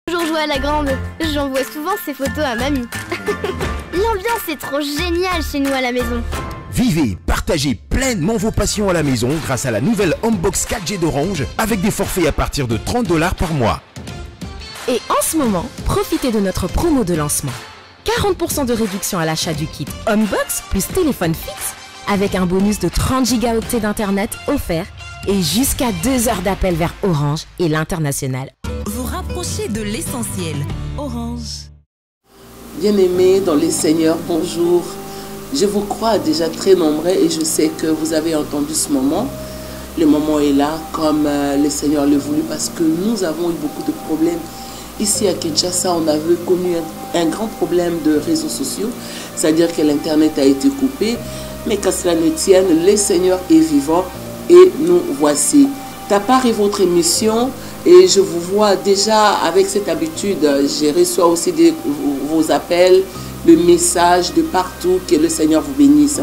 Toujours jouer à la grande, j'envoie souvent ces photos à mamie. L'ambiance est trop géniale chez nous à la maison. Vivez, partagez pleinement vos passions à la maison grâce à la nouvelle Homebox 4G d'Orange avec des forfaits à partir de 30 $ par mois. Et en ce moment, profitez de notre promo de lancement. 40% de réduction à l'achat du kit Homebox plus téléphone fixe avec un bonus de 30 gigaoctets d'internet offert et jusqu'à 2 heures d'appel vers Orange et l'international. Vous rapprochez de l'essentiel. Orange. Bien-aimés dans les Seigneurs, bonjour. Je vous crois déjà très nombreux et je sais que vous avez entendu ce moment. Le moment est là comme le Seigneur l'a voulu parce que nous avons eu beaucoup de problèmes. Ici à Kinshasa, on avait connu un grand problème de réseaux sociaux, c'est-à-dire que l'Internet a été coupé. Mais qu'à cela ne tienne, le Seigneur est vivant et nous voici. Ta part est votre émission et je vous vois déjà avec cette habitude. Je reçois aussi vos appels, le message de partout, que le Seigneur vous bénisse.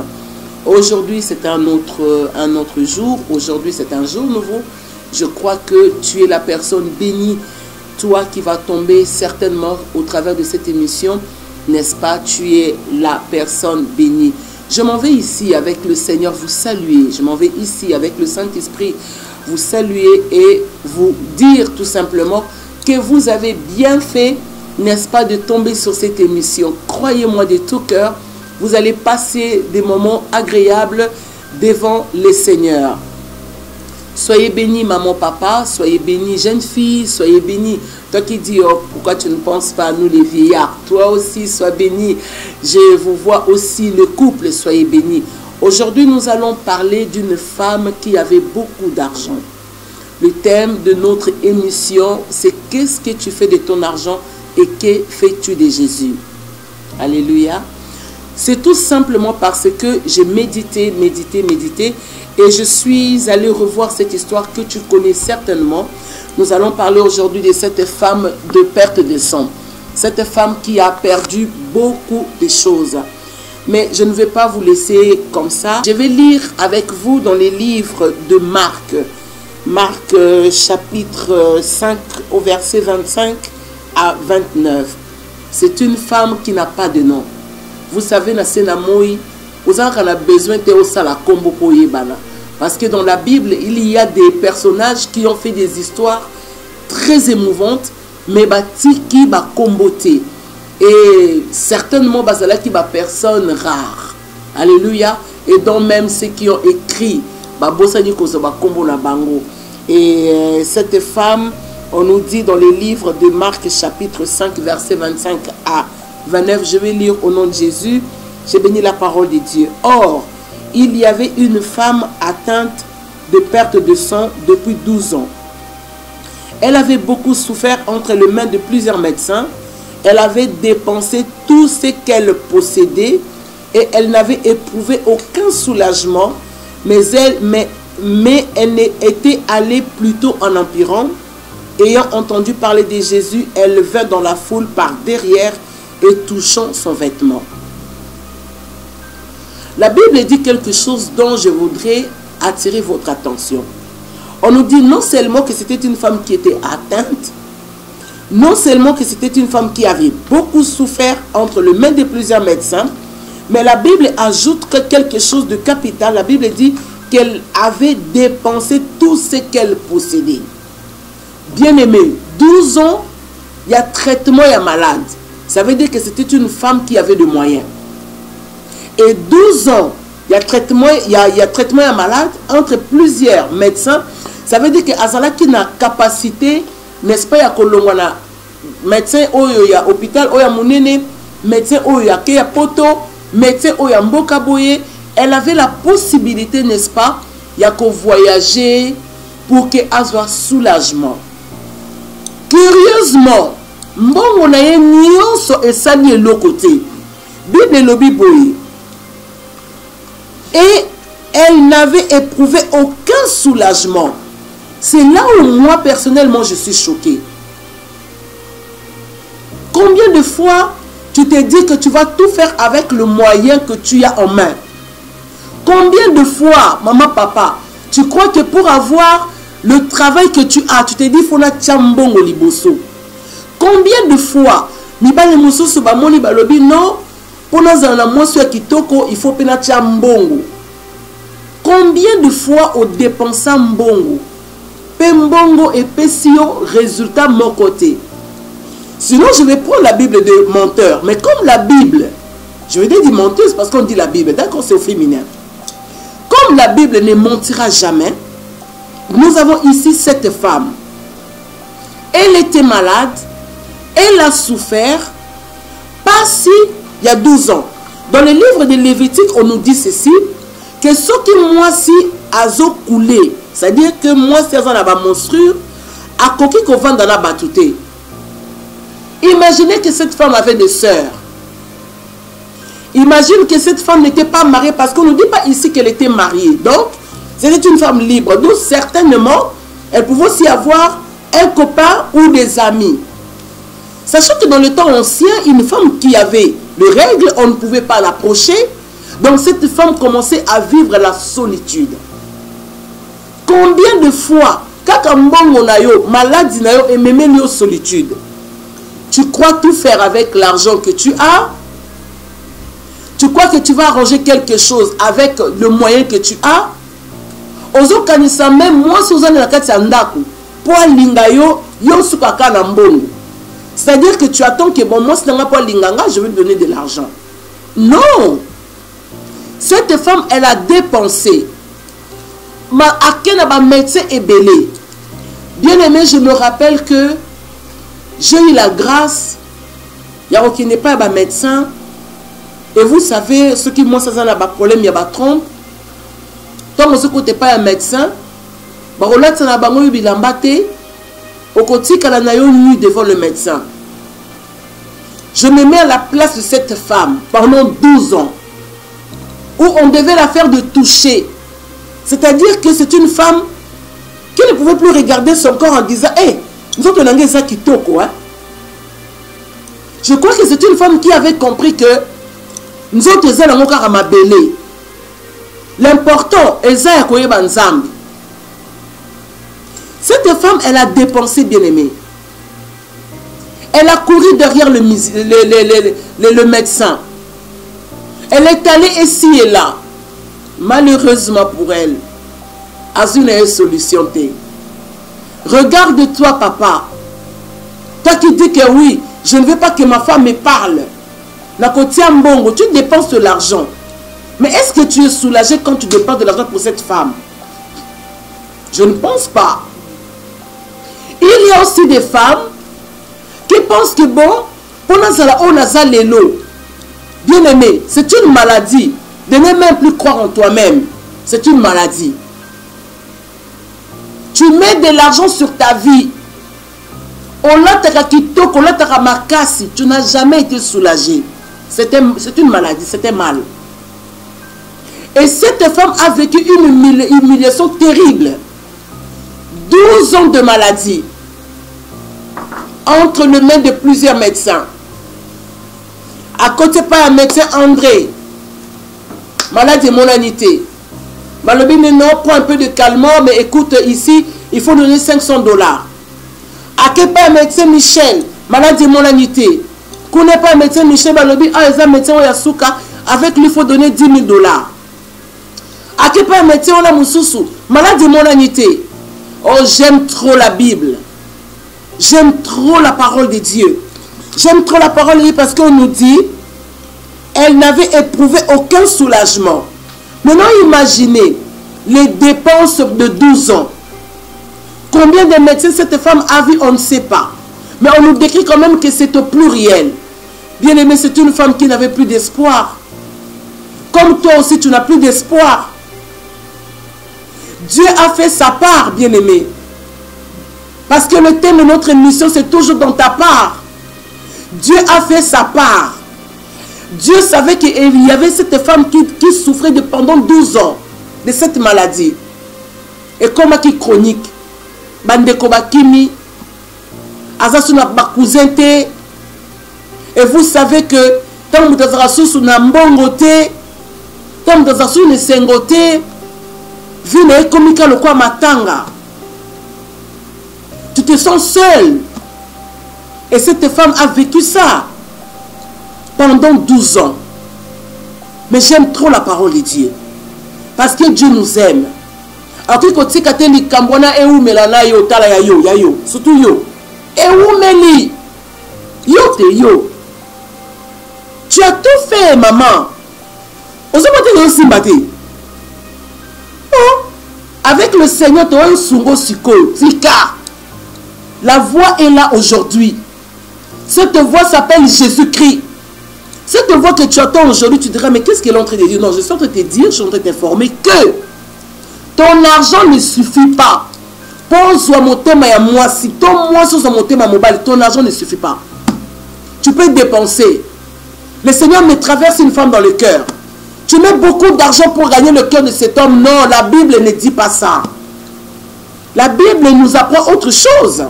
Aujourd'hui, c'est un autre jour. Aujourd'hui, c'est un jour nouveau. Je crois que tu es la personne bénie. Toi qui vas tomber certainement au travers de cette émission, n'est-ce pas? Tu es la personne bénie. Je m'en vais ici avec le Seigneur vous saluer. Je m'en vais ici avec le Saint-Esprit vous saluer et vous dire tout simplement que vous avez bien fait, n'est-ce pas, de tomber sur cette émission. Croyez-moi de tout cœur, vous allez passer des moments agréables devant le Seigneur. Soyez bénis, maman, papa, soyez bénis, jeune fille, soyez bénis. Toi qui dis, oh, pourquoi tu ne penses pas à nous les vieillards? Toi aussi, sois béni. Je vous vois aussi, le couple, soyez bénis. Aujourd'hui, nous allons parler d'une femme qui avait beaucoup d'argent. Le thème de notre émission, c'est qu'est-ce que tu fais de ton argent et que fais-tu de Jésus? Alléluia. C'est tout simplement parce que j'ai médité et je suis allé revoir cette histoire que tu connais certainement. Nous allons parler aujourd'hui de cette femme de perte de sang. Cette femme qui a perdu beaucoup de choses. Mais je ne vais pas vous laisser comme ça. Je vais lire avec vous dans les livres de Marc. Marc chapitre 5 au verset 25 à 29. C'est une femme qui n'a pas de nom. Vous savez, vous avez besoin de combo pour yebana. Parce que dans la Bible, il y a des personnages qui ont fait des histoires très émouvantes, mais qui va comboter. Et certainement, bazala qui va personne rare. Alléluia. Et donc même ceux qui ont écrit, et cette femme, on nous dit dans les livres de Marc chapitre 5 verset 25 à 29, je vais lire au nom de Jésus, j'ai béni la parole de Dieu. Or, il y avait une femme atteinte de perte de sang depuis 12 ans. Elle avait beaucoup souffert entre les mains de plusieurs médecins. Elle avait dépensé tout ce qu'elle possédait et elle n'avait éprouvé aucun soulagement, mais elle était allée plutôt en empirant. Ayant entendu parler de Jésus, elle vint dans la foule par derrière et touchant son vêtement. La Bible dit quelque chose dont je voudrais attirer votre attention. On nous dit non seulement que c'était une femme qui était atteinte, non seulement que c'était une femme qui avait beaucoup souffert entre les mains de plusieurs médecins, mais la Bible ajoute que quelque chose de capital. La Bible dit qu'elle avait dépensé tout ce qu'elle possédait. Bien aimé, 12 ans, il y a traitement, il y a malade. Ça veut dire que c'était une femme qui avait des moyens. Et 12 ans, il y a traitement, il y a malade entre plusieurs médecins. Ça veut dire que Azala qui n'a capacité, n'est-ce pas, il y a médecin, il y a hôpital, il y a médecin, il y a poto, médecin Oyamboka Boye, elle avait la possibilité, n'est-ce pas, il y a qu'au voyager pour qu'elle ait soulagement. Curieusement, mbongo na ye nyonso esali l'autre côté. Bible lobi boye. Et elle n'avait éprouvé aucun soulagement. C'est là où moi, personnellement, je suis choquée. Combien de fois tu te dis que tu vas tout faire avec le moyen que tu as en main? Combien de fois, maman, papa, tu crois que pour avoir le travail que tu as, tu te dis, il faut na tchambongo liboso. Combien de fois, ni ba le mususu ba moni ba lobi non, pour na zana mosu ya kitoko, il faut pena tchambongo. Combien de fois au dépensant mbongo, pembongo et pesio, résultat mon côté. Sinon, je vais prendre la Bible de menteur. Mais comme la Bible, je vais dire menteuse parce qu'on dit la Bible, d'accord, c'est au féminin. Comme la Bible ne mentira jamais, nous avons ici cette femme. Elle était malade, elle a souffert, pas si, il y a 12 ans. Dans le livre de Lévitique, on nous dit ceci, que ce qui moi si azo coulé, c'est-à-dire que moi si azo na ba monstrure, a koki ko vendre dans la batouté. Imaginez que cette femme avait des sœurs. Imagine que cette femme n'était pas mariée parce qu'on ne dit pas ici qu'elle était mariée. Donc, c'était une femme libre. Donc, certainement, elle pouvait aussi avoir un copain ou des amis. Sachant que dans le temps ancien, une femme qui avait le règle, on ne pouvait pas l'approcher. Donc, cette femme commençait à vivre la solitude. Combien de fois, quand un bon maladie et même la solitude, tu crois tout faire avec l'argent que tu as? Tu crois que tu vas arranger quelque chose avec le moyen que tu as? Ozo kanisa même moi si vous avez la carte sandaku pour lingayo yo supaka na mbongo. C'est-à-dire que tu attends que bon moi si n'anga pas linganga je vais te donner de l'argent. Non. Cette femme elle a dépensé. Ma akena ba médecin est belé. Bien aimé, je me rappelle que j'ai eu la grâce, il y a qui n'est pas un médecin, et vous savez, ce qui moi ça a un problème, il y a un trompe. Tant que ce côté pas un médecin, au côté qu'elle a eu nuit devant le médecin. Je me mets à la place de cette femme pendant 12 ans, où on devait la faire de toucher. C'est-à-dire que c'est une femme qui ne pouvait plus regarder son corps en disant hey, nous autres, je crois que c'est une femme qui avait compris que nous autres, l'important, cette femme, elle a dépensé, bien aimé. Elle a couru derrière le médecin. Elle est allée ici et là. Malheureusement pour elle, Azul n'a une solution. Regarde-toi, papa. Toi qui dis que oui, je ne veux pas que ma femme me parle. Tu dépenses de l'argent. Mais est-ce que tu es soulagé quand tu dépenses de l'argent pour cette femme? Je ne pense pas. Il y a aussi des femmes qui pensent que bon, bien aimé, c'est une maladie. De ne même plus croire en toi-même. C'est une maladie. Tu mets de l'argent sur ta vie. Tu n'as jamais été soulagé. C'est une maladie, c'était mal. Et cette femme a vécu une humiliation terrible. 12 ans de maladie. Entre les mains de plusieurs médecins. À côté, pas un médecin André. Malade de monanité. Malobi, non, prends un peu de calmant, mais écoute, ici, il faut donner $500. À quel pas un médecin Michel, malade de monanité. Qu'on n'est pas un médecin Michel, Malobi, ah, il y a un médecin Oyasuka, avec lui, il faut donner $10 000. À quel pas un médecin Olamususu, malade de monanité. Oh, j'aime trop la Bible. J'aime trop la parole de Dieu. J'aime trop la parole de Dieu parce qu'on nous dit elle n'avait éprouvé aucun soulagement. Maintenant, imaginez les dépenses de 12 ans. Combien de médecins cette femme a vu, on ne sait pas. Mais on nous décrit quand même que c'est au pluriel. Bien aimé, c'est une femme qui n'avait plus d'espoir. comme toi aussi tu n'as plus d'espoir. Dieu a fait sa part, bien-aimé. Parce que le thème de notre émission, c'est toujours dans ta part. Dieu a fait sa part. Dieu savait qu'il y avait cette femme qui souffrait pendant 12 ans de cette maladie. Et comme qui chronique, bandeko bakimi, azasuna bakouzente. Et vous savez que tant que vous avez sous na mbongote, tant que vous avez sous ne sengote, vu na ekomika le quoi matanga. Tu te sens seul. Et cette femme a vécu ça pendant 12 ans. Mais j'aime trop la parole de Dieu. Parce que Dieu nous aime. Alors que quand tu as dit Kambona et Oumelana yo tala ya yo, surtout yo. Et Oumeli, yo te yo. Tu as tout fait, maman. Avec le Seigneur, tu as un sungo siko, tika. La voix est là aujourd'hui. Cette voix s'appelle Jésus-Christ. Cette voix que tu attends aujourd'hui, tu diras, mais qu'est-ce qu'elle est en train de dire? Non, je suis en train de te dire, je suis en train de t'informer que ton argent ne suffit pas. Pose-toi mon thème à moi. Si ton moi sur mon thème à mobile, ton argent ne suffit pas. Tu peux dépenser. Le Seigneur me traverse une femme dans le cœur. Tu mets beaucoup d'argent pour gagner le cœur de cet homme. Non, la Bible ne dit pas ça. La Bible nous apprend autre chose.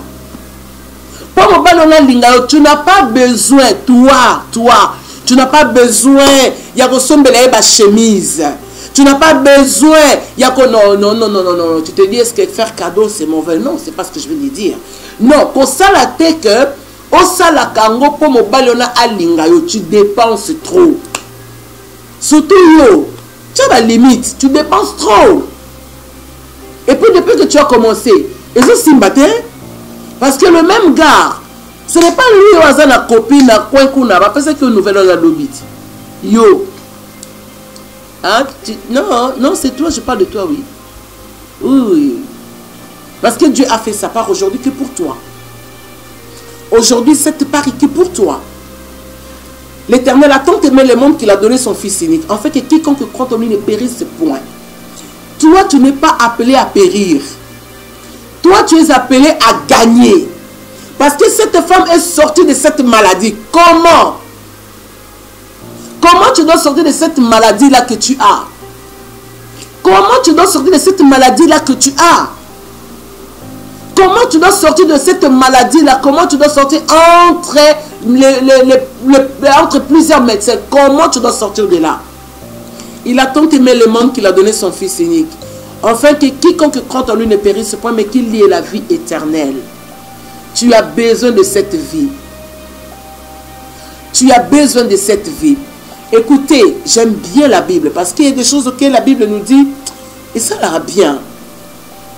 Tu n'as pas besoin, toi, tu n'as pas besoin, il y a une chemise. Tu n'as pas besoin, il y a non, tu te dis, est-ce que faire cadeau c'est mauvais? Non, c'est pas ce que je veux te dire. Non, pour ça la tête que, au salakango pour mon balona alinga yo, tu dépenses trop. Surtout yo, tu as la limite, tu dépenses trop. Et puis depuis que tu as commencé, et ça c'est matin. Parce que le même gars, ce n'est pas lui qui a une copine, parce que une nouvelle dans la lobby. Yo. Hein? Non, c'est toi, je parle de toi, oui. Oui. Parce que Dieu a fait sa part aujourd'hui que pour toi. Aujourd'hui, cette part est que pour toi. L'Éternel a tant aimé le monde qu'il a donné son Fils unique. En fait, que quiconque croit en lui ne périsse point. Toi, tu n'es pas appelé à périr. Toi, tu es appelé à gagner. Parce que cette femme est sortie de cette maladie. Comment? Comment tu dois sortir de cette maladie-là que tu as? Comment tu dois sortir de cette maladie-là que tu as? Comment tu dois sortir de cette maladie-là? Comment tu dois sortir entre plusieurs médecins? Comment tu dois sortir de là? Il a tant aimé le monde qu'il a donné son Fils unique. Enfin, que quiconque croit en lui ne périsse point, mais qu'il y ait la vie éternelle. Tu as besoin de cette vie. Tu as besoin de cette vie. Écoutez, j'aime bien la Bible, parce qu'il y a des choses auxquelles la Bible nous dit, et ça l'a bien.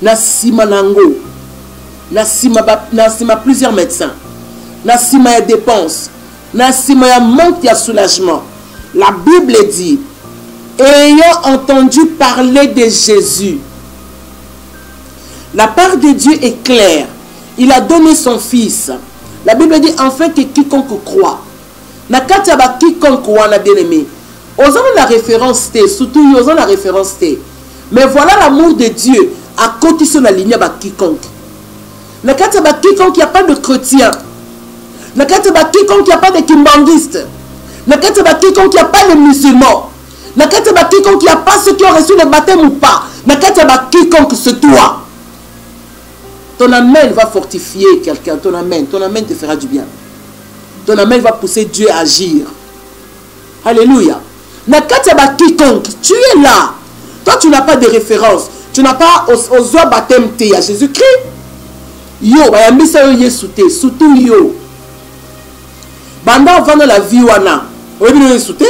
Nasima nango. Nasima plusieurs médecins. Nasima ya dépenses. Nasima ya manque ya soulagement. La Bible dit, ayant entendu parler de Jésus, la part de Dieu est claire. Il a donné son Fils. La Bible dit enfin que quiconque croit. Nakatiaba quiconque wana bien aimé. Osons la référence T, surtout osons la référence T. Mais voilà l'amour de Dieu à côté sur la ligne ba quiconque. Nakatiaba quiconque, il n'y a pas de chrétien. Nakatiaba quiconque, il n'y a pas de kimbandiste. Nakatiaba quiconque, il n'y a pas de musulmans. Nakatiaba quiconque, il n'y a pas ceux qui ont reçu le baptême ou pas. Nakatiaba quiconque, c'est toi. Ton amen va fortifier quelqu'un. Ton amen te fera du bien. Ton amen va pousser Dieu à agir. Alléluia. Nakatiaba quiconque, tu es là. Toi, tu n'as pas de référence. Tu n'as pas aux baptême à Jésus-Christ. Yo, bayambisa yo yesute, surtout yo. Banda vendre la vie wana. Oyebi no yesute.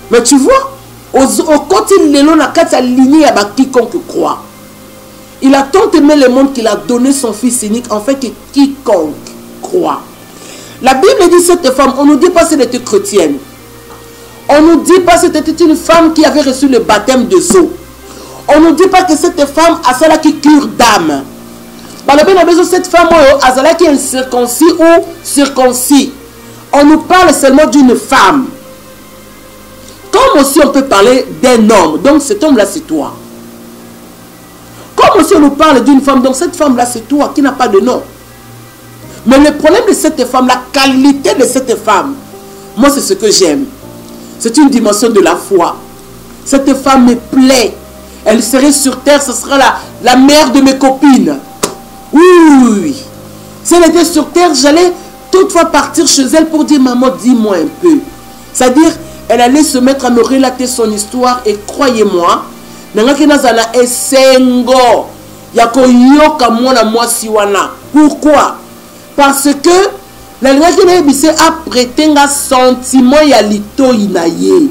Mais tu vois, au côté lelo na kati aligné ya ba quiconque croit. Il a tant aimé le monde qu'il a donné son Fils unique, en fait que quiconque croit. La Bible dit cette femme, on ne nous dit pas si elle était chrétienne. On ne nous dit pas si c'était une femme qui avait reçu le baptême de eau. On ne nous dit pas que cette femme a celle qui cure d'âme. Cette femme a celle qui est incirconcis ou circoncis. On nous parle seulement d'une femme Comme aussi on peut parler d'un homme. Donc cet homme-là, c'est toi. Comme aussi on nous parle d'une femme. Donc cette femme-là, c'est toi qui n'a pas de nom. Mais le problème de cette femme, la qualité de cette femme, moi c'est ce que j'aime. C'est une dimension de la foi. Cette femme me plaît. Elle serait sur terre, ce sera la mère de mes copines. Oui, oui, oui. Si elle était sur terre, j'allais toutefois partir chez elle pour dire, maman, dis-moi un peu. C'est-à-dire, elle allait se mettre à me relater son histoire et croyez-moi, pourquoi? Parce que la loi qui a prêté un sentiment y a lito inaye.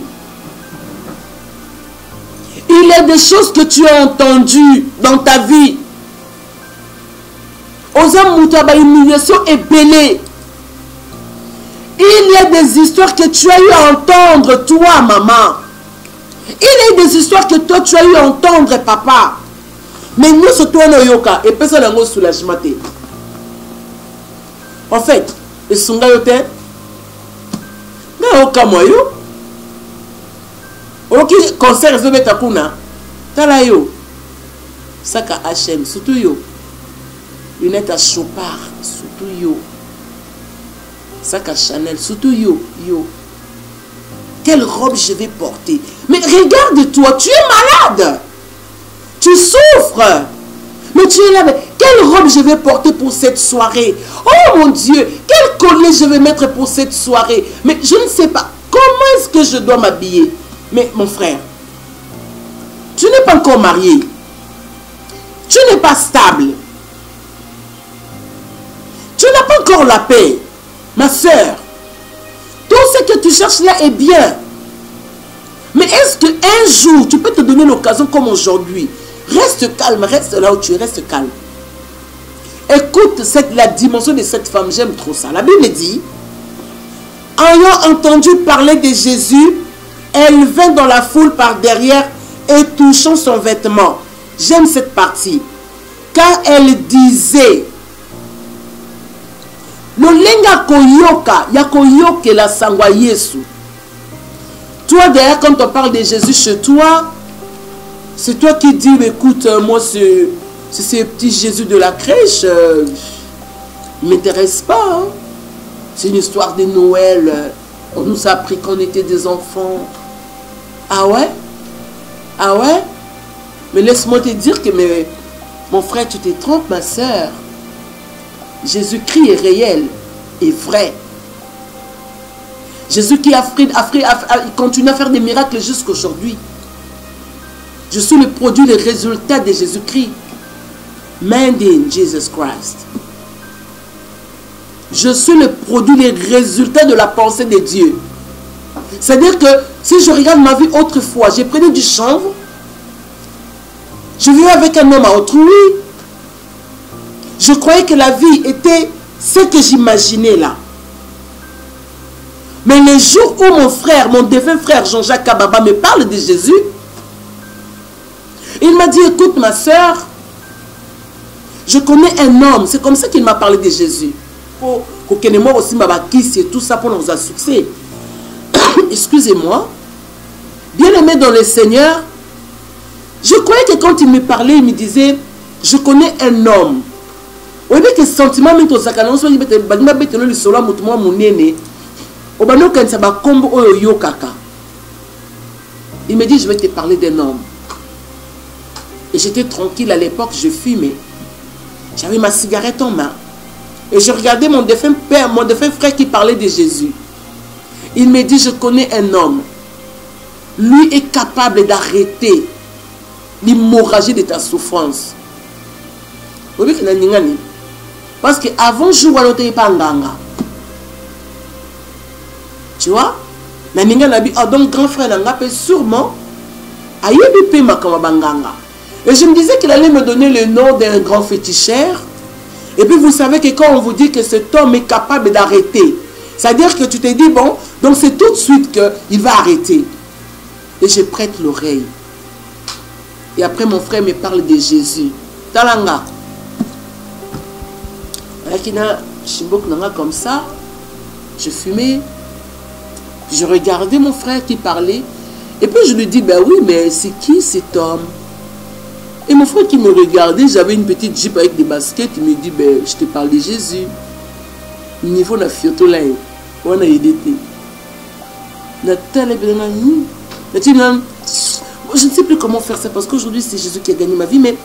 Il y a des choses que tu as entendues dans ta vie. Aux hommes, humiliation est belle. Il y a des histoires que tu as eu à entendre, toi, maman. Il y a des histoires que toi, tu as eu à entendre, papa. Mais nous, c'est toi, yoka. Et personne n'a soulagement. En fait, le songa yote. Mais yoka moyo. Ok, concert, je vais mettre à kuna. Tala yo. Saka H&M, surtout yo. Lunettes à Chopard, surtout yo. Sac à Chanel, surtout yo. Quelle robe je vais porter? Mais regarde-toi, tu es malade. Tu souffres. Mais tu es là, mais quelle robe je vais porter pour cette soirée? Oh mon Dieu, quel collier je vais mettre pour cette soirée? Mais je ne sais pas. Comment est-ce que je dois m'habiller? Mais mon frère, tu n'es pas encore marié. Tu n'es pas stable. Tu n'as pas encore la paix. Ma soeur, tout ce que tu cherches là est bien. Mais est-ce qu'un jour, tu peux te donner l'occasion comme aujourd'hui? Reste calme, reste là où tu es, reste calme. Écoute la dimension de cette femme, j'aime trop ça. La Bible dit, ayant entendu parler de Jésus, elle vint dans la foule par derrière et touchant son vêtement. J'aime cette partie. Car elle disait, Lolenga koyoka, ya koyoke la sangwa Yesu. Toi, derrière, quand on parle de Jésus chez toi, c'est toi qui dis, écoute, moi, c'est ce petit Jésus de la crèche, ne m'intéresse pas. Hein. C'est une histoire de Noël. On nous a appris qu'on était des enfants. Ah ouais? Ah ouais? Mais laisse-moi te dire que mon frère, tu te trompes, ma soeur. Jésus-Christ est réel et vrai. Jésus qui continue à faire des miracles jusqu'à aujourd'hui. Je suis le produit, le résultat de Jésus-Christ. Made in Jesus Christ. Je suis le produit, le résultat de la pensée de Dieu. C'est-à-dire que si je regarde ma vie autrefois, j'ai pris du chanvre, je vivais avec un homme à autrui. Je croyais que la vie était ce que j'imaginais là. Mais le jour où mon défunt frère Jean-Jacques Kababa me parle de Jésus, il m'a dit, écoute ma soeur, je connais un homme, c'est comme ça qu'il m'a parlé de Jésus. Pour que moi aussi m'abakisse et tout ça pour nos succès. Excusez-moi, bien aimé dans le Seigneur, je croyais que quand il me parlait, il me disait, je connais un homme. Il me dit, je vais te parler d'un homme. Et j'étais tranquille à l'époque, je fumais. J'avais ma cigarette en main. Et je regardais mon défunt père, mon défunt frère qui parlait de Jésus. Il me dit, je connais un homme. Lui est capable d'arrêter l'hémorragie de ta souffrance. Parce qu'avant, je ne pas nganga. Tu vois? Donc, grand frère Nanga peut sûrement. Et je me disais qu'il allait me donner le nom d'un grand féticheur. Et puis vous savez que quand on vous dit que cet homme est capable d'arrêter, c'est-à-dire que tu te dis, bon, donc c'est tout de suite qu'il va arrêter. Et je prête l'oreille. Et après mon frère me parle de Jésus. Talanga. Comme ça, je fumais. Je regardais mon frère qui parlait. Et puis je lui dis, ben oui, mais c'est qui cet homme? Et mon frère qui me regardait, j'avais une petite jupe avec des baskets, il me dit, ben je te parle de Jésus. Niveau na fioto là, on a aidé. Je ne sais plus comment faire ça parce qu'aujourd'hui c'est Jésus qui a gagné ma vie, mais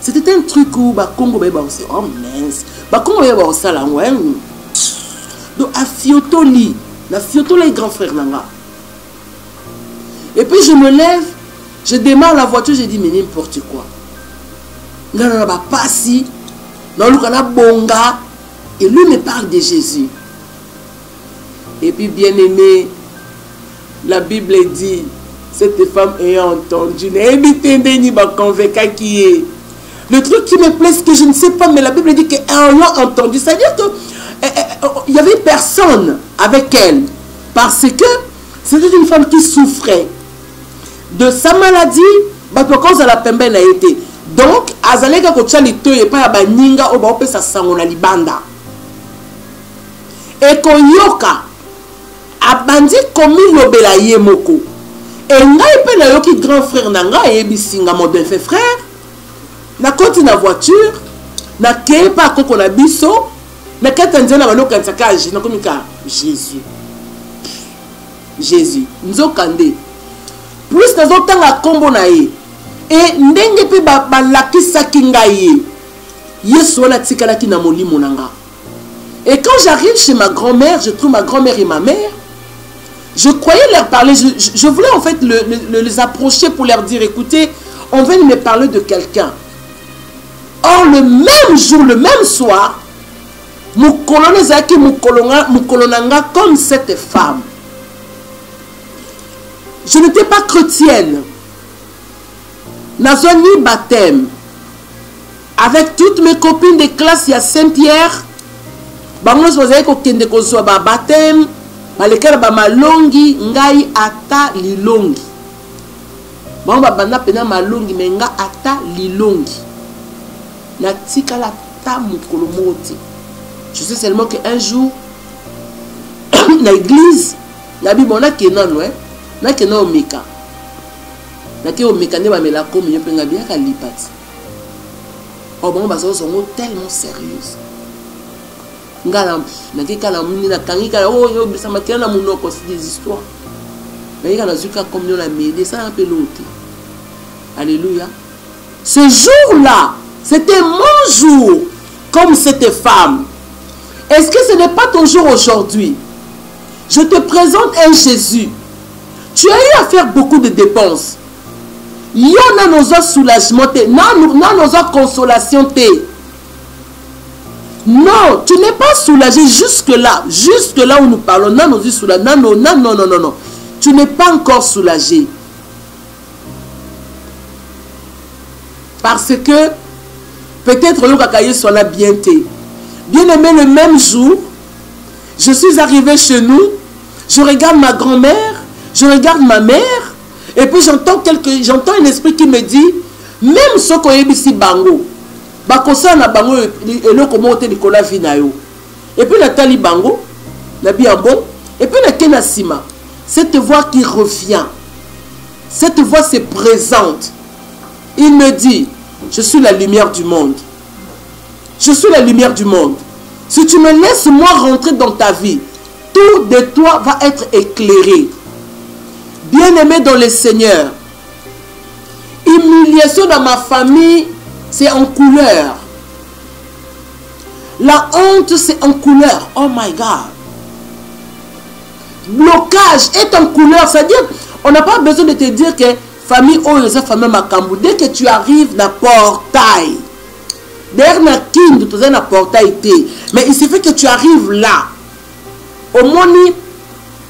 c'était un truc où Congo aussi, oh mince, Congo ça là, ouais. Donc à Fiotoli, la Fiotoli est grand frère nanga. Et puis je me lève, je démarre la voiture, je dis mais n'importe quoi. Non, pas si, non, le kana bonga, et lui me parle de Jésus. Et puis bien aimé, la Bible dit, cette femme ayant entendu, le truc qui me plaît, c'est que je ne sais pas, mais la Bible dit qu'ayant entendu, c'est-à-dire qu'il n'y avait personne avec elle, parce que c'était une femme qui souffrait de sa maladie, cause de la pembelle a été. Donc, azalega kochalito et pas baninga au baope sa sangona libanda. Et koyoka abandi komi lobela yemoko. Et ngai pe na yoki grand frère nanga e bisinga modèle fait frère. Na koti na voiture, na kepa koko na biso, na katanzana baloka nsakaji na komika Jésus. Jésus, nzokande. Plus nazotanga kombo na ye. Et ndenge pe balakisaki ngai Yesu wana tikalaki na molimo nanga. Et quand j'arrive chez ma grand-mère, je trouve ma grand-mère et ma mère. Je croyais leur parler, je voulais en fait les approcher pour leur dire, écoutez, on vient de me parler de quelqu'un. Or le même jour, le même soir, Moukolonanga comme cette femme. Je n'étais pas chrétienne. Nazoni baptême. Avec toutes mes copines de classe, il y a Saint-Pierre. Bangos faisait kokende kozwa ba baptême, balekela ba malongi ngai ata lilongi. Bango banda pena malongi menga ata lilongi. Na tikala ta mukolo moti. Je sais seulement qu'un jour na église, na bibona kenano na kenano omeka. Na ke omeka ne ba mela komi yopenga bien ka lipati. Oh bon bazo zongo tellement sérieuse. Ngala nakikala muni na tangika oh yo bisa makela na munoko c'est des histoires. Mais il y a zuka comme nous la mêlée ça un peu l'autre. Alléluia. Ce jour-là, c'était mon jour comme cette femme. Est-ce que ce n'est pas ton jour aujourd'hui? Je te présente un Jésus. Tu as eu à faire beaucoup de dépenses. Il y en a nos soulagements, nos consolations. Non, tu n'es pas soulagé jusque-là où nous parlons. Non. Tu n'es pas encore soulagé. Parce que peut-être le kakaye soit là bien aimé, le même jour, je suis arrivé chez nous, je regarde ma grand-mère, je regarde ma mère, et puis j'entends un esprit qui me dit, même ce qu'on est ici bango, bakosa na bango elo komote likola vinayo. Et puis Nathalie bango, na biambo, et puis na kena sima. Cette voix qui revient, cette voix se présente. Il me dit, je suis la lumière du monde. Je suis la lumière du monde. Si tu me laisses moi rentrer dans ta vie, tout de toi va être éclairé. Bien-aimé dans le Seigneur, humiliation dans ma famille, c'est en couleur. La honte, c'est en couleur. Oh my God. Blocage est en couleur. C'est-à-dire, on n'a pas besoin de te dire que famille, oh, c'est famille Makambu. Dès que tu arrives dans le portail, derrière la king, tu es dans le portail. Mais il suffit que tu arrives là. Au moins,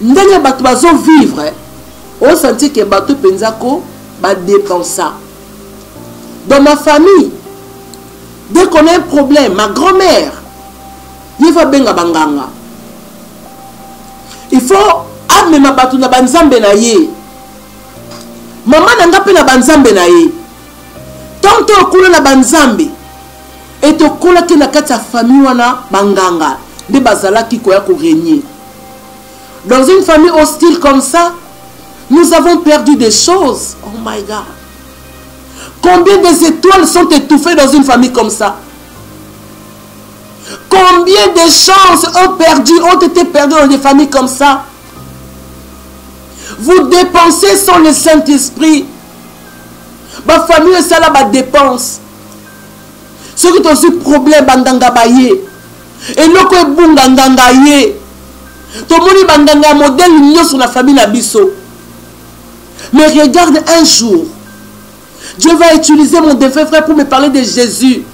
nous allons vivre. On sentit que bateau penzako va dépenser. Dans ma famille, dès qu'on a un problème, ma grand-mère, il faut benga banganga. Il faut amener ma bateau na banzambe na ye. Maman nanga pe na banzambe na ye. Tant que okula na banzambe, et to kola ke na kati ya famille wana banganga, de bazala ki koya ko régner. Dans une famille hostile comme ça, Nous avons perdu des choses. Oh my God. Combien des étoiles sont étouffées dans une famille comme ça? Combien de chances ont été perdues dans des familles comme ça? Vous dépensez sans le Saint-Esprit. Ma famille, c'est là ma dépense. Ce qui est aussi problème, bandanga baye. Et le ko bunga nganga ye. To moni bandanga modèle union sur la famille Nabiso. Mais regarde un jour. Dieu va utiliser mon défunt frère pour me parler de Jésus.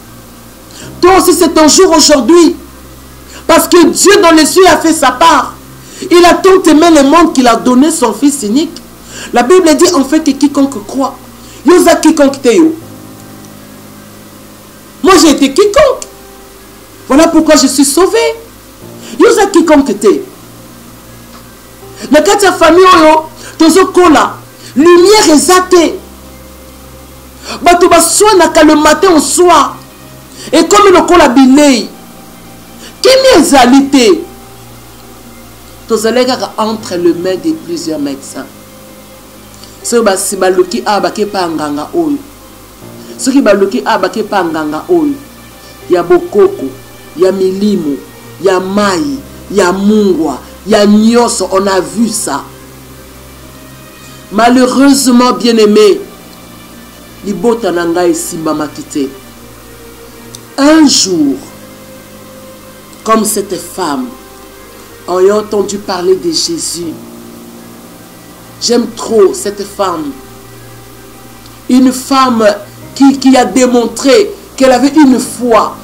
Toi aussi c'est ton jour aujourd'hui. Parce que Dieu dans les cieux a fait sa part. Il a tant aimé le monde qu'il a donné son fils unique. La Bible dit en fait que quiconque croit. Yosa quiconque te yo. Moi j'ai été quiconque. Voilà pourquoi je suis sauvé. Yosa quiconque te. Mais quand ta famille oyo, tozo kola, lumière exatée. Bato baswa naka le matin au soir. Et comme le kola bilei. Quelle exalité. Tozalega entre les mains de plusieurs médecins. Ceux qui baloki abake pa nganga oyo. Ceux qui baloki abake pa nganga oyo. Ya bokoko, ya milimo, ya mai, ya mungwa, ya nyoso, on a vu ça. Malheureusement, bien-aimé, libota nanga et simba makite. Un jour, comme cette femme, ayant entendu parler de Jésus, j'aime trop cette femme. Une femme qui a démontré qu'elle avait une foi.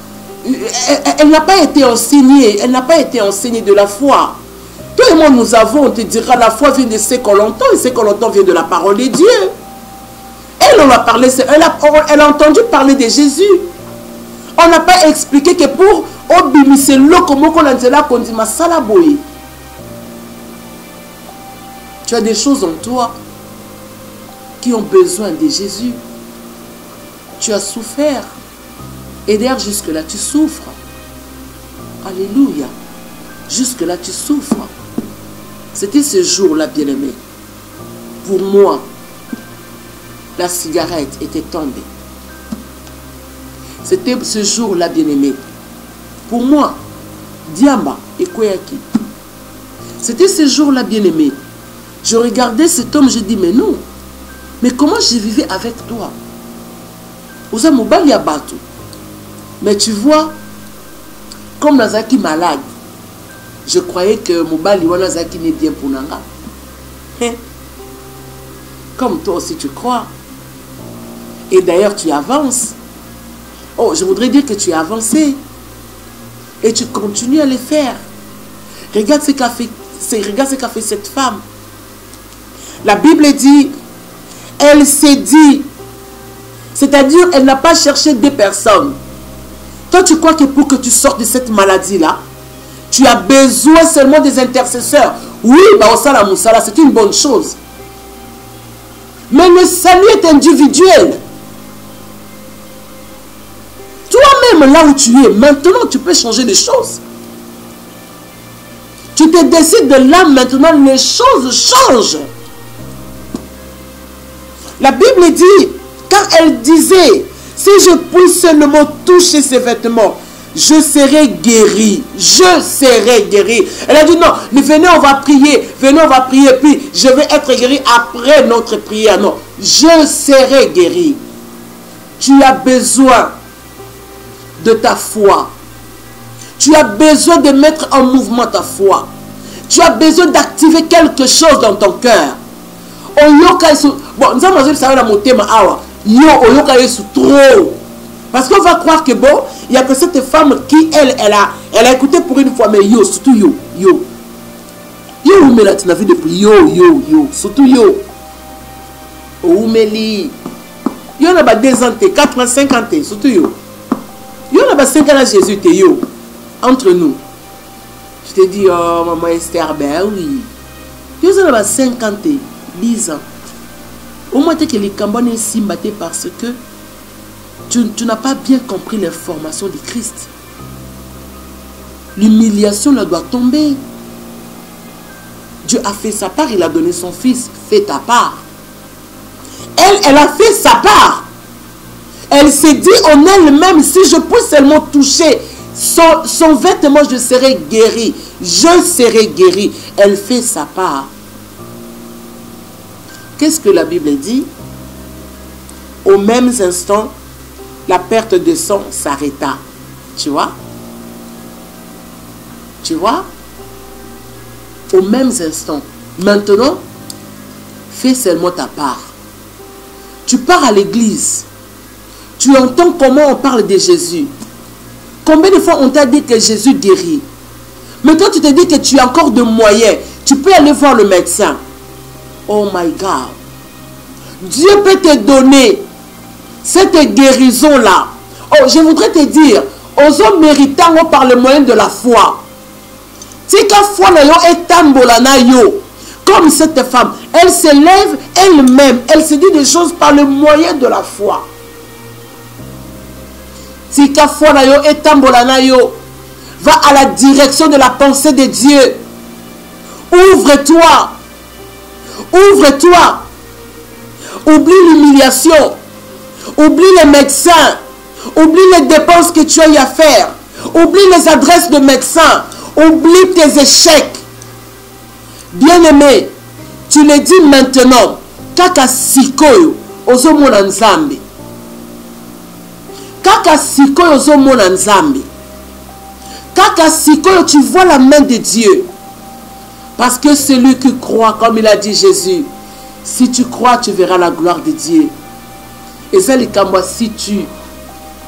Elle n'a pas été enseignée. Elle n'a pas été enseignée de la foi. Toi et moi, nous avons, on te dira, la foi vient de ce qu'on entend. Et ce qu'on entend vient de la parole de Dieu. Elle, on a parlé, elle a entendu parler de Jésus. On n'a pas expliqué que pour obimise lokomoko lanzela kondima salaboye. Tu as des choses en toi qui ont besoin de Jésus. Tu as souffert. Et d'ailleurs, jusque-là, tu souffres. Alléluia. Jusque-là, tu souffres. C'était ce jour-là, bien-aimé. Pour moi, la cigarette était tombée. C'était ce jour-là, bien-aimé. Pour moi, Diamba et Koyaki. C'était ce jour-là, bien-aimé. Je regardais cet homme, je dis, mais non. Mais comment je vivais avec toi? Osa Mobali Abatou. Mais tu vois, comme Nazaki malade, je croyais que Mobali Wanazaki n'est bien pour Nanga. Hein? Comme toi aussi tu crois. Et d'ailleurs tu avances. Oh, je voudrais dire que tu as avancé. Et tu continues à le faire. Regarde ce qu'a fait, cette femme. La Bible dit, elle s'est dit, c'est-à-dire elle n'a pas cherché des personnes. Toi tu crois que pour que tu sortes de cette maladie-là, tu as besoin seulement des intercesseurs. Oui, c'est une bonne chose. Mais le salut est individuel. Toi-même, là où tu es, maintenant, tu peux changer les choses. Tu te décides de là, maintenant, les choses changent. La Bible dit, car elle disait, si je puis seulement toucher ses vêtements, je serai guéri. Je serai guéri. Elle a dit non, mais venez, on va prier. Venez, on va prier. Puis je vais être guéri après notre prière. Non, je serai guéri. Tu as besoin de ta foi. Tu as besoin de mettre en mouvement ta foi. Tu as besoin d'activer quelque chose dans ton cœur. Bon, nous allons savoir la motema awa. Yo, oyoka yesu trop. Parce qu'on va croire que bon, il n'y a que cette femme qui, elle a écouté pour une fois, mais yo, surtout yo. Yo, mais là, tu n'as vu depuis yo, surtout yo. Oumeli. Yo, n'a pas 2 ans, 4 ans, 5 ans, surtout yo. Yo, n'a pas 5 ans à Jésus, t'es yo. Entre nous. Je te dis, oh, maman Esther, ben oui. Yo, n'a pas 5 ans, 10 ans. Au moins, que les Cambonais s'y battaient parce que tu n'as pas bien compris l'information de Christ. L'humiliation là doit tomber. Dieu a fait sa part, il a donné son fils fais ta part. Elle a fait sa part. Elle s'est dit en elle-même, si je peux seulement toucher son vêtement, je serai guérie. Je serai guérie. Elle fait sa part. Qu'est-ce que la Bible dit? Au même instant, la perte de sang s'arrêta. Tu vois? Tu vois? Au même instant. Maintenant, fais seulement ta part. Tu pars à l'église. Tu entends comment on parle de Jésus. Combien de fois on t'a dit que Jésus guérit? Mais toi, tu te dis que tu as encore de moyens. Tu peux aller voir le médecin. Oh my God. Dieu peut te donner cette guérison-là. Oh, je voudrais te dire, aux hommes méritants par le moyen de la foi. Tika foi na yo etambola na yo. Comme cette femme, elle se lève elle-même. Elle se dit des choses par le moyen de la foi. Tika foi na yo etambola na yo. Va à la direction de la pensée de Dieu. Ouvre-toi. Ouvre-toi. Oublie l'humiliation. Oublie les médecins. Oublie les dépenses que tu as eu à faire. Oublie les adresses de médecins. Oublie tes échecs. Bien-aimé, tu le dis maintenant. Kaka sikoyo ozomona nzambe. Kaka sikoyo ozomona nzambe. Kaka sikoyo tu vois la main de Dieu. Parce que celui qui croit, comme il a dit Jésus, si tu crois, tu verras la gloire de Dieu. Et ça, les kamwa si tu.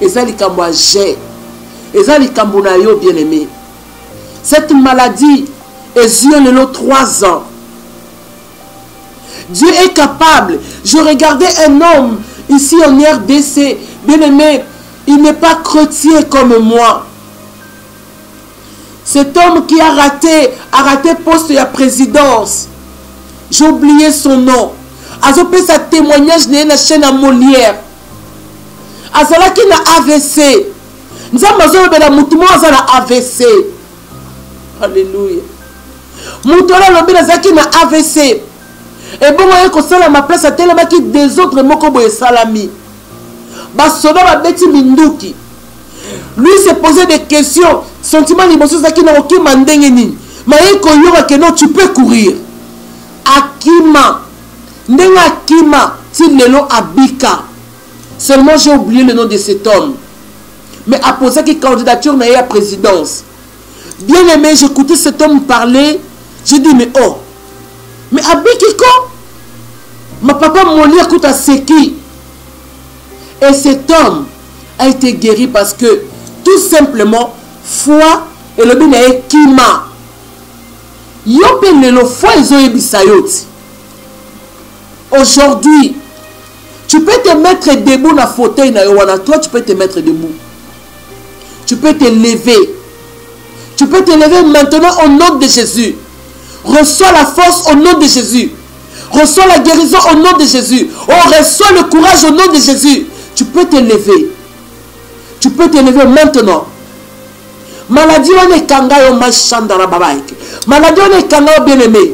Et ça, les kamwa j'ai. Et ça, les kamwa yo bien-aimé. Cette maladie est le 3 ans. Dieu est capable. Je regardais un homme ici en RDC. Bien-aimé, il n'est pas chrétien comme moi. Cet homme qui a raté poste à la présidence. J'ai oublié son nom. Azopé sa témoignage dans la chaîne à Molière. Azalaki na AVC. Nous avons la moutouma azala AVC. Alléluia. Moutola lobi nazaki na AVC. Et bon moyen ko sala ma place à tellement qui des autres moko boye salami. Basoda ba beti minduki. Lui s'est posé des questions. Sentiment liboso zaki na oki mandenge nini. Maye ko yoka que non tu peux courir. Akima. Ndenga Akima. Si lelo abika. Seulement j'ai oublié le nom de cet homme. Mais à poser qui candidature n'a eu à présidence. Bien aimé, j'écoutais cet homme parler. J'ai dit mais oh. Mais abikiko. Ma papa Moli écoute à Seki. Et cet homme a été guéri parce que tout simplement foi et le bien est kima. Yopelelo foi ils ont ebisayoti. Aujourd'hui, tu peux te mettre debout dans le fauteuil, toi tu peux te mettre debout. Tu peux te lever. Tu peux te lever maintenant au nom de Jésus. Reçois la force au nom de Jésus. Reçois la guérison au nom de Jésus. Oh, reçois le courage au nom de Jésus. Tu peux te lever. Tu peux te lever maintenant. Maladie on est kangayo machandara babaïk. Maladie on est kangayo bien-aimé.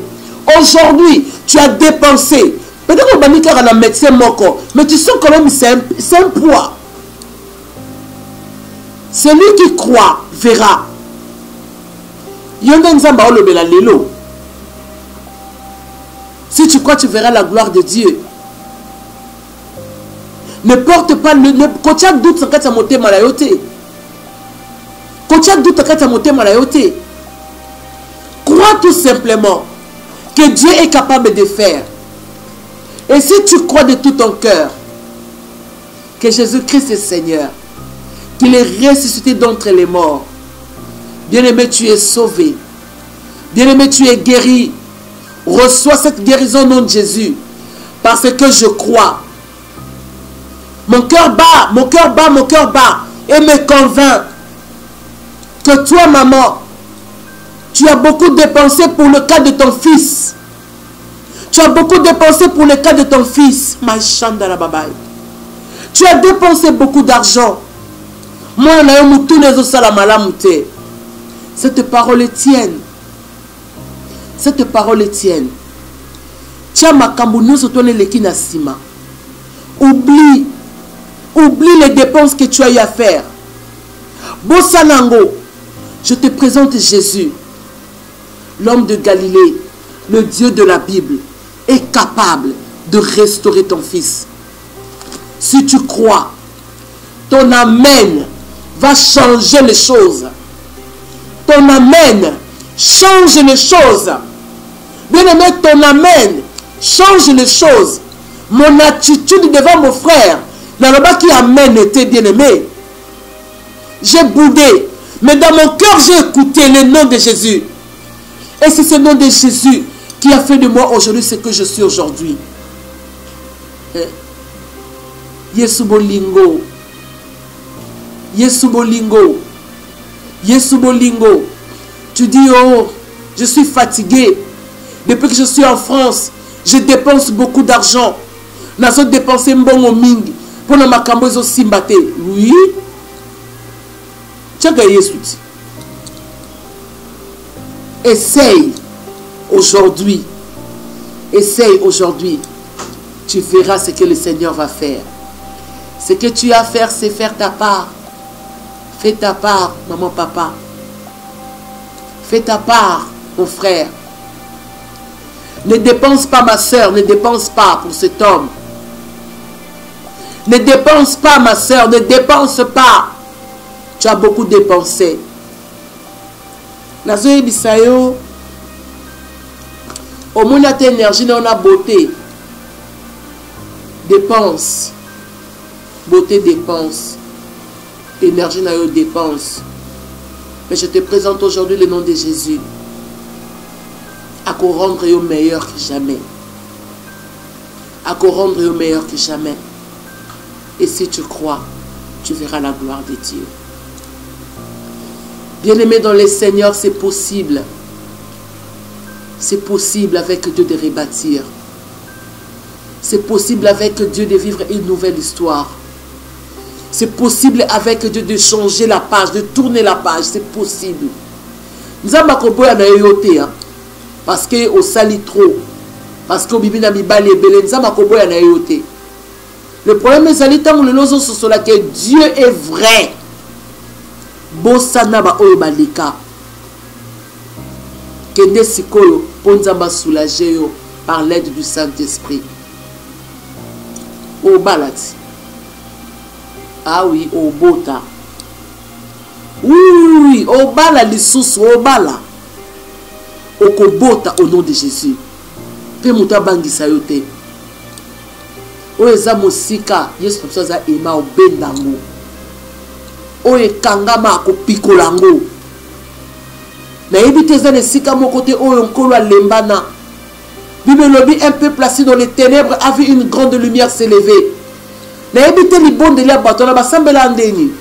Aujourd'hui, tu as dépensé. Peut-être qu'on va dire qu'il y a un médecin moko. Mais tu sens quand même c'est un poids. Celui qui croit verra. Si tu crois, tu verras la gloire de Dieu. Ne porte pas le doute sans que tu monté malayoté. Crois tout simplement que Dieu est capable de faire. Et si tu crois de tout ton cœur que Jésus-Christ est Seigneur, qu'il est ressuscité d'entre les morts, bien-aimé, tu es sauvé. Bien-aimé, tu es guéri. Reçois cette guérison au nom de Jésus. Parce que je crois. Mon cœur bat, mon cœur bat, mon cœur bat. Et me convainc que toi, maman, tu as beaucoup dépensé pour le cas de ton fils. Tu as beaucoup dépensé pour le cas de ton fils. Tu as dépensé beaucoup d'argent. Cette parole est tienne. Cette parole est tienne. tia makambo nyonso to neleki na sima. Oublie les dépenses que tu as eu à faire. Bossanango, je te présente Jésus, l'homme de Galilée, le Dieu de la Bible, est capable de restaurer ton fils. Si tu crois, ton amen va changer les choses. Ton amen change les choses. Bien-aimé, ton amen change les choses. Mon attitude devant mon frère, n'alors qui amen était bien-aimé. J'ai boudé, mais dans mon cœur, j'ai écouté le nom de Jésus. Et c'est ce nom de Jésus qui a fait de moi aujourd'hui ce que je suis aujourd'hui. Yesu bolingo. Yesu bolingo. Yesu bolingo. Tu dis, oh, je suis fatigué. Depuis que je suis en France, je dépense beaucoup d'argent. Nazo dépenser mbongo mingi. Pour le makambo zo simbate. Oui. Tchaga Yesu. Essaye aujourd'hui. Essaye aujourd'hui. Tu verras ce que le Seigneur va faire. Ce que tu as à faire, c'est faire ta part. Fais ta part, maman, papa. Fais ta part, mon frère. Ne dépense pas, ma soeur, ne dépense pas pour cet homme. Ne dépense pas, ma soeur, ne dépense pas. Tu as beaucoup dépensé. Nazo ebisayo. Au moins, on a énergie, on a beauté. Dépense. Beauté dépense. Énergie na yo dépense. Mais je te présente aujourd'hui le nom de Jésus. À qu'on rendre yo meilleur que jamais. À qu'on rendre yo meilleur que jamais. Et si tu crois, tu verras la gloire de Dieu. Bien-aimé dans les Seigneurs, c'est possible. C'est possible avec Dieu de rebâtir. C'est possible avec Dieu de vivre une nouvelle histoire. C'est possible avec Dieu de changer la page, de tourner la page. C'est possible. Nous avons yoté, parce que au sali trop, parce que au bibi na mibali ebele, nous avons yoté. Le problème est que Dieu est vrai. Bossana ba oyo balika. Kende sikoyo ponzamba soulager yo par l'aide du Saint-Esprit. Au balati. Ah oui, au bota. Oui, au bala lisusu, au bala. Au kobota au nom de Jésus. Pe muta bangisa yote. O eza mosika, Yesu Christ ema obendango. O ekangama ko pikolango. Na ebite za nesika mon côté o yonkolo lembana. Bible lobby un peu placé dans les ténèbres a vu une grande lumière s'élever. Na ebite li bonde li abatona basambela ndeni.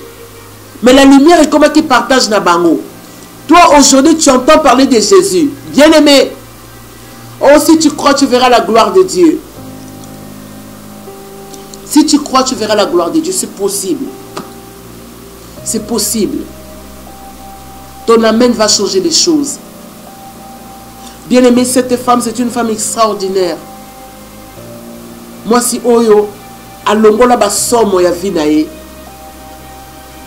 Mais la lumière est comme qui partage na bango. Toi aujourd'hui tu entends parler de Jésus. Bien-aimé. Oh si tu crois tu verras la gloire de Dieu. Si tu crois, tu verras la gloire de Dieu. C'est possible. C'est possible. Ton amen va changer les choses. Bien-aimé, cette femme, c'est une femme extraordinaire. Moi, si Oyo, à Longola basomo ya vinae.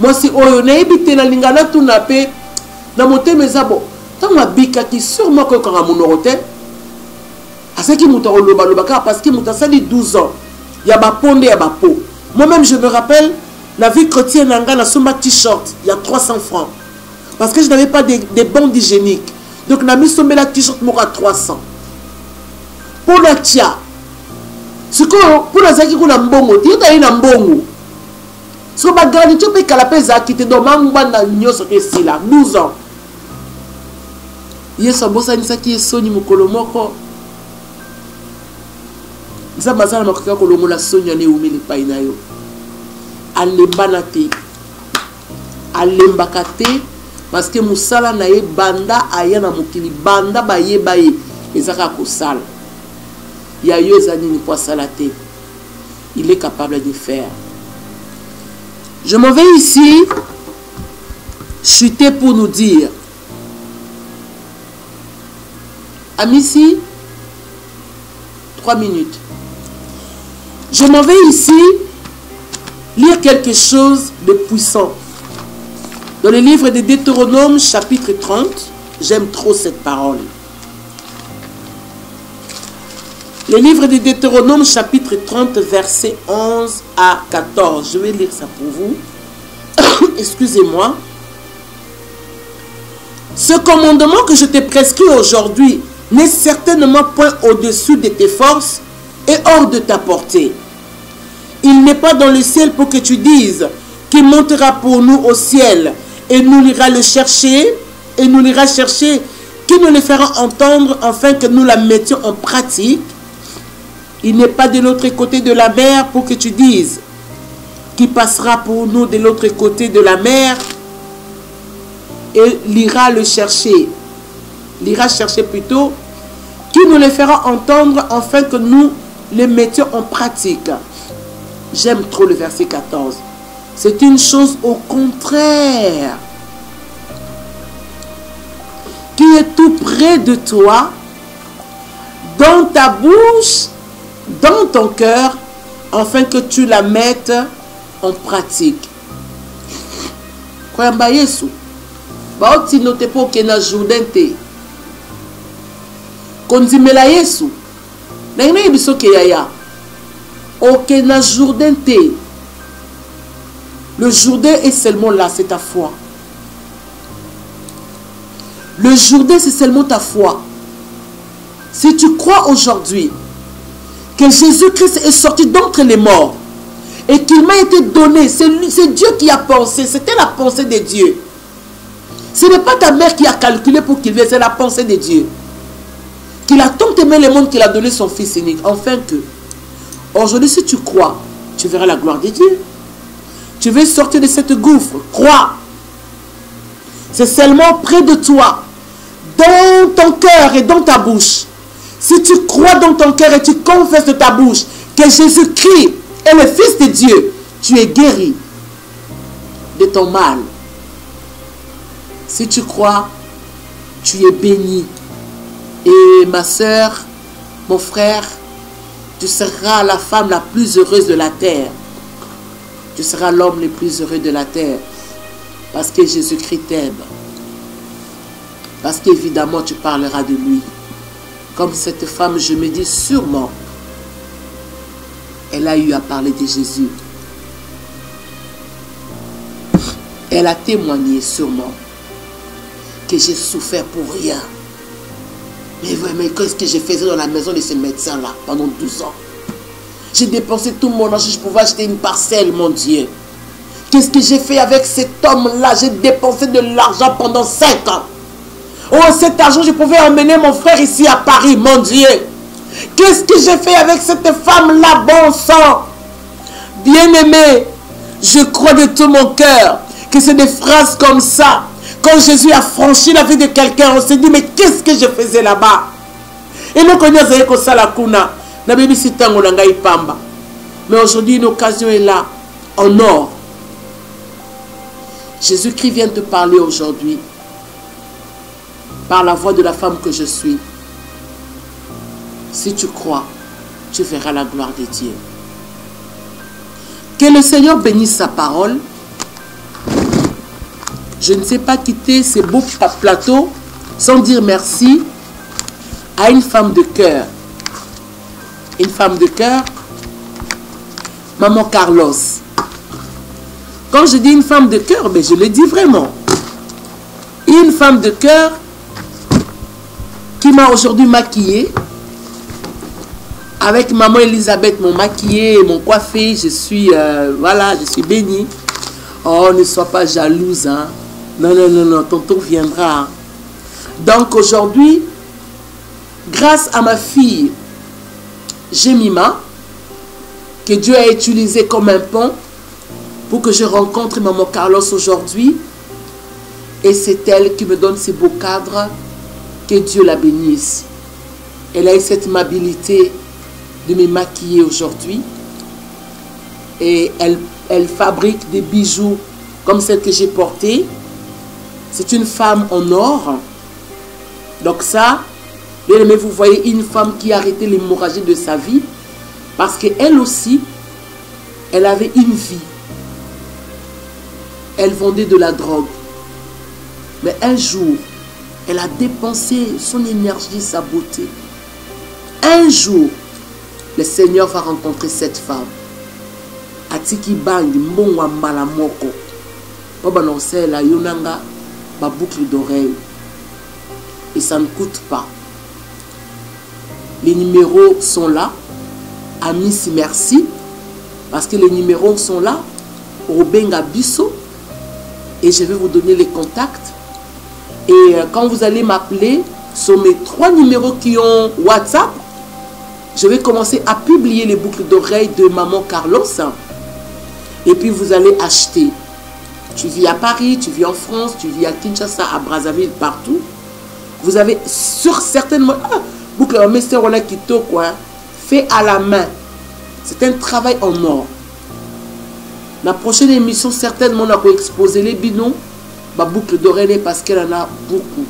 Moi, si Oyo, na ebite na lingana tout na pe, na mote mezabo, tant ma bika qui sûrement que quand mon hôtel, à ce qui m'a parce qu'il m'a sali 12 ans. Il y a ma ponde, il y a ma peau. Moi-même, je me rappelle, la vie chrétienne, na suma t-shirt, il y a 300 francs. Parce que je n'avais pas des bandes hygiéniques. Donc, na mis sommet la t-shirt, moi, à 300. Pour la tia, ce que pour la zaki, kuna mbongo, tu as une mbongo. Ce que ma grande, tu peux calaper zaki, tu dois m'emballer dans l'union sur ici, là, 12 ans. Yes, on bosse à nisa qui est soni mukolomoko. Ça m'a dit que le monde a soigné les pays nayo. Alembanate, alembakate, parce que musala na ye banda ayana mukili banda baye baye ezaka kosala. Ya yo zani ni po salate. Il est capable de faire. Je m'en vais ici chuter pour nous dire, Amici, 3 minutes. Je m'en vais ici lire quelque chose de puissant. Dans le livre de Deutéronome, chapitre 30, j'aime trop cette parole. Le livre de Deutéronome, chapitre 30, versets 11 à 14. Je vais lire ça pour vous. Excusez-moi. Ce commandement que je te prescris aujourd'hui n'est certainement point au-dessus de tes forces et hors de ta portée. Il n'est pas dans le ciel pour que tu dises qu'il montera pour nous au ciel et nous l'ira le chercher, qui nous le fera entendre afin que nous la mettions en pratique. Il n'est pas de l'autre côté de la mer pour que tu dises qui passera pour nous de l'autre côté de la mer et l'ira chercher plutôt, qui nous le fera entendre afin que nous le mettions en pratique. J'aime trop le verset 14. C'est une chose au contraire qui est tout près de toi, dans ta bouche, dans ton cœur, afin que tu la mettes en pratique. Croyez-moi, Yesu. Baoti note po kena Jourdain te. Konzimela Yesu. Nangina yebiso ke yaya. O kena Jourdain te. Le Jourdain est seulement là, c'est ta foi. Le Jourdain, c'est seulement ta foi. Si tu crois aujourd'hui que Jésus-Christ est sorti d'entre les morts et qu'il m'a été donné, c'est Dieu qui a pensé, c'était la pensée de Dieu. Ce n'est pas ta mère qui a calculé pour qu'il vienne, c'est la pensée de Dieu. Qu'il a tant aimé le monde qu'il a donné son Fils unique. Enfin que, aujourd'hui, si tu crois, tu verras la gloire de Dieu. Tu veux sortir de cette gouffre, crois. C'est seulement près de toi, dans ton cœur et dans ta bouche. Si tu crois dans ton cœur et tu confesses de ta bouche que Jésus-Christ est le Fils de Dieu, tu es guéri de ton mal. Si tu crois, tu es béni. Et ma soeur, mon frère, tu seras la femme la plus heureuse de la terre. Tu seras l'homme le plus heureux de la terre. Parce que Jésus-Christ t'aime. Parce qu'évidemment, tu parleras de lui. Comme cette femme, je me dis sûrement, elle a eu à parler de Jésus. Elle a témoigné sûrement que j'ai souffert pour rien. Mais qu'est-ce que je faisais dans la maison de ce médecin-là pendant 12 ans? J'ai dépensé tout mon argent, je pouvais acheter une parcelle, mon Dieu. Qu'est-ce que j'ai fait avec cet homme-là? J'ai dépensé de l'argent pendant 5 ans. Oh, cet argent, je pouvais emmener mon frère ici à Paris, mon Dieu. Qu'est-ce que j'ai fait avec cette femme-là, bon sang? Bien-aimé, je crois de tout mon cœur que c'est des phrases comme ça. Quand Jésus a franchi la vie de quelqu'un, on s'est dit, mais qu'est-ce que je faisais là-bas? Et nous connaissons que ça la kuna. Mais aujourd'hui, une occasion est là, en or. Jésus-Christ vient te parler aujourd'hui par la voix de la femme que je suis. Si tu crois, tu verras la gloire de Dieu. Que le Seigneur bénisse sa parole. Je ne sais pas quitter ces beaux plateaux sans dire merci à une femme de cœur. Une femme de cœur, Maman Carlos. Quand je dis une femme de cœur, ben je le dis vraiment. Une femme de cœur qui m'a aujourd'hui maquillée. Avec maman Elisabeth m'ont maquillée, m'ont coiffée. Je suis, voilà, je suis bénie. Oh, ne sois pas jalouse, hein. Non, non, non, non, ton tour viendra. Donc aujourd'hui, grâce à ma fille Jemima, que Dieu a utilisé comme un pont pour que je rencontre Maman Carlos aujourd'hui. Et c'est elle qui me donne ces beaux cadres. Que Dieu la bénisse. Elle a eu cette amabilité de me maquiller aujourd'hui. Et elle fabrique des bijoux comme celle que j'ai portée. C'est une femme en or. Donc ça, Bien aimé, vous voyez une femme qui a arrêté l'hémorragie de sa vie parce qu'elle aussi, elle avait une vie. Elle vendait de la drogue. Mais un jour, elle a dépensé son énergie, sa beauté. Un jour, le Seigneur va rencontrer cette femme. Atiki bangi mbongwa malamoko. Baba non c'est la yonanga ma boucle d'oreille. Et ça ne coûte pas. Les numéros sont là. Amis, merci. Parce que les numéros sont là. Robenga Bisso. Et je vais vous donner les contacts. Et quand vous allez m'appeler sur mes 3 numéros qui ont WhatsApp, je vais commencer à publier les boucles d'oreilles de Maman Carlos. Et puis vous allez acheter. Tu vis à Paris, tu vis en France, tu vis à Kinshasa, à Brazzaville, partout. Vous avez sur certaines... boucle d'oreilles qui quoi, fait à la main. C'est un travail en or. La prochaine émission, certainement, on a exposé les binômes. Ma boucle d'oreille parce qu'elle en a beaucoup.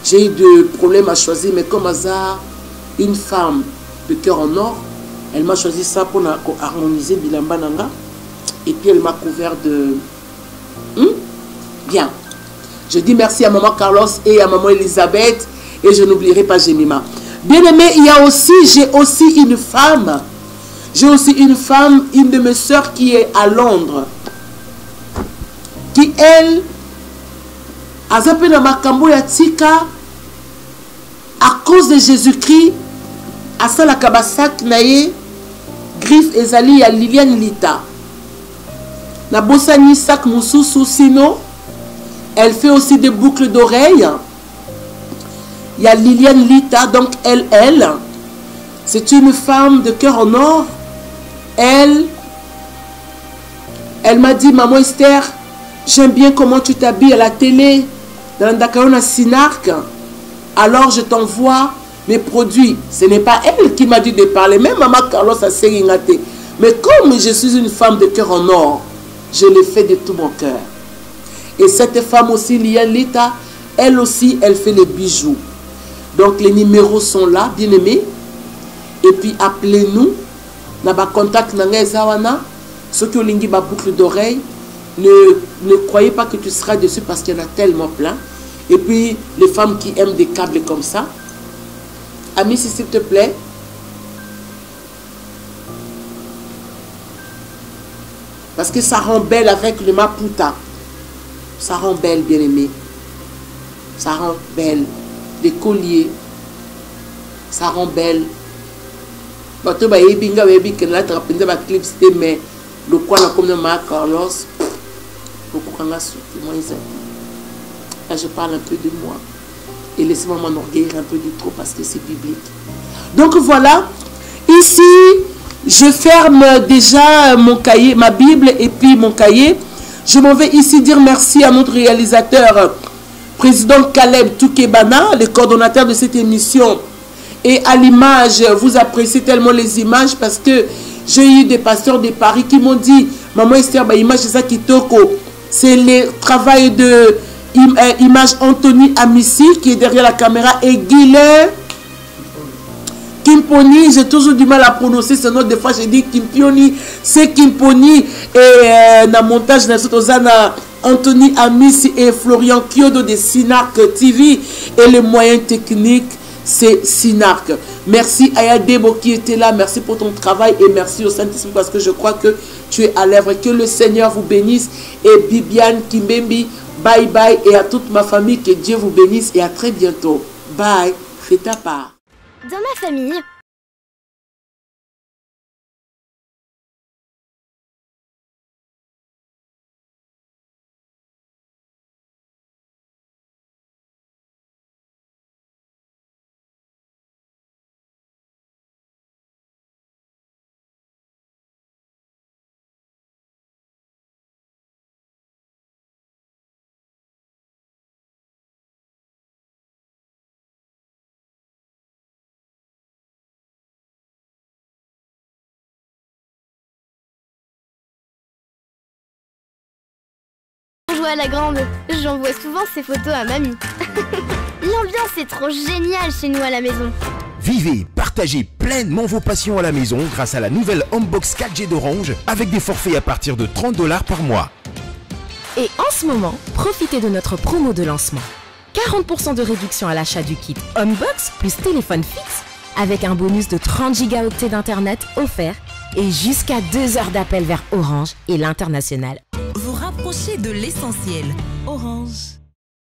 J'ai eu des problèmes à choisir, mais comme hasard, une femme de cœur en or, elle m'a choisi ça pour harmoniser Bilamba Nanga. Et puis elle m'a couvert de... Bien. Je dis merci à Maman Carlos et à Maman Elisabeth. Et je n'oublierai pas Jemima. Bien aimé, j'ai aussi une femme. J'ai aussi une femme, une de mes soeurs qui est à Londres. Qui, elle, a zappé dans ma kambo ya tika à cause de Jésus-Christ. À ça la kabasak naye griffe ezali ya Liliane Lita. Na bosani sak mususu sino. Elle fait aussi des boucles d'oreilles. Il y a Liliane Lita, donc elle, c'est une femme de cœur en or. Elle m'a dit, Maman Esther, j'aime bien comment tu t'habilles à la télé, dans Dakarona Sinark. Alors je t'envoie mes produits. Ce n'est pas elle qui m'a dit de parler, même Maman Carlos a séringate. Mais comme je suis une femme de cœur en or, je l'ai fait de tout mon cœur. Et cette femme aussi, Liliane Lita, elle aussi, elle fait les bijoux. Donc les numéros sont là, bien aimés. Et puis appelez-nous. N'a pas contact Zawana. Ceux qui ont lingi ma boucle d'oreille, ne croyez pas que tu seras dessus parce qu'il y en a tellement plein. Et puis les femmes qui aiment des câbles comme ça. Amis, s'il te plaît. Parce que ça rend belle avec le maputa. Ça rend belle, bien aimé. Ça rend belle. Des colliers. Ça rend belle. Mais le quoi là comme ma Carlos. Là je parle un peu de moi. Et laissez-moi m'enorgueillir un peu du trop parce que c'est biblique. Donc voilà. Ici, je ferme déjà mon cahier, ma Bible et puis mon cahier. Je m'en vais ici dire merci à notre réalisateur, président Caleb Toukebana, le coordonnateur de cette émission. Et à l'image, vous appréciez tellement les images parce que j'ai eu des pasteurs de Paris qui m'ont dit, Maman Esther, bah, image c'est ça qui toko. C'est le travail de image Anthony Amissi qui est derrière la caméra et Guilain Kimponi, j'ai toujours du mal à prononcer ce nom. Des fois, j'ai dit Kimpioni, c'est Kimponi. Et dans le montage, Anthony Amissi et Florian Kyodo de Sinark TV. Et le moyen technique, c'est Sinark. Merci à Yadebo qui était là. Merci pour ton travail et merci au Saint-Esprit parce que je crois que tu es à l'œuvre. Que le Seigneur vous bénisse. Et Bibiane Kimbembi, bye bye. Et à toute ma famille, que Dieu vous bénisse. Et à très bientôt. Bye. Fais ta part. Dans ma famille, joue à la grande. J'envoie souvent ces photos à mamie. L'ambiance est trop géniale chez nous à la maison. Vivez, partagez pleinement vos passions à la maison grâce à la nouvelle Homebox 4G d'Orange avec des forfaits à partir de 30 $ par mois. Et en ce moment, profitez de notre promo de lancement. 40% de réduction à l'achat du kit Homebox plus téléphone fixe avec un bonus de 30 Go d'internet offert et jusqu'à 2 heures d'appel vers Orange et l'international. Vous rapprochez de l'essentiel. Orange.